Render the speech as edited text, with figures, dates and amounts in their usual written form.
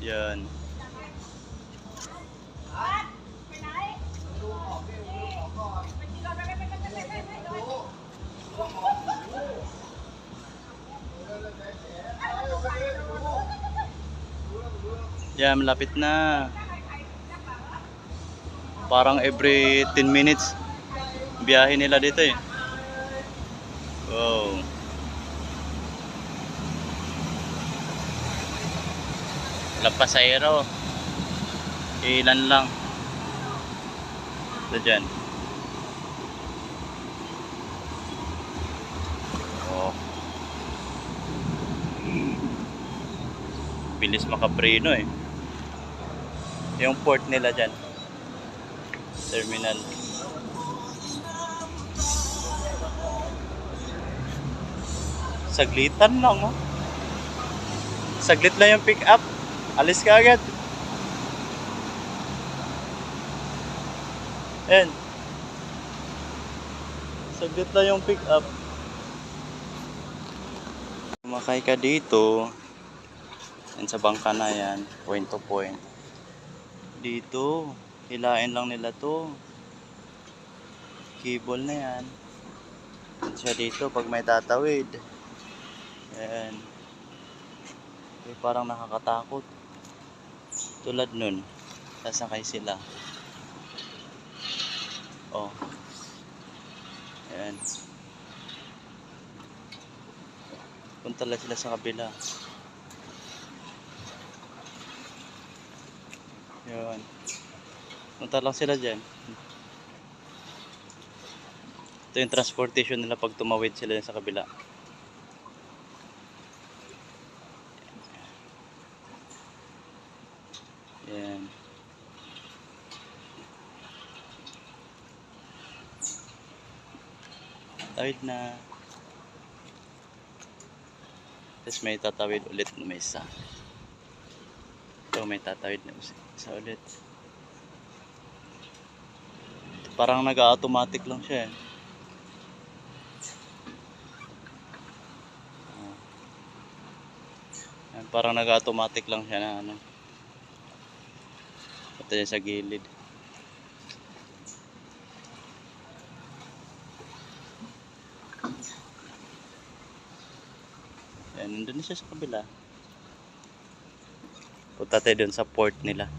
Yan. Yan, malapit na. Parang every 10 minutes biyahe nila dito eh. Wow. Walang pasahero. Ilan lang. Ito dyan. Oh. Bilis makapreno eh. Yung port nila dyan. Terminal. Saglitan lang oh. Saglit lang yung pick up. Alis ka agad. Ayan. Saglit lang yung pick up. Kumakay ka dito. Yan sa bangka na yan. Point to point. Dito. Hilain lang nila to. Cable na yan. Yan siya dito pag may tatawid. Ayan. Okay, parang nakakatakot. Tulad nun. Sasakay sila. Oh. Ayan. Punta lang sila sa kabila. Ayan. Punta lang sila dyan. Ito yung transportation nila pag tumawid sila sa kabila. Ayan. Tawid na. Tapos may tatawid ulit na may isa. Ito may tatawid na isa ulit. Parang nag-automatic lang siya eh. Parang nag-automatic lang siya na ano. Ito yan sa gilid. Yan, nandun na siya sa kabila. Punta tayo dun sa port nila.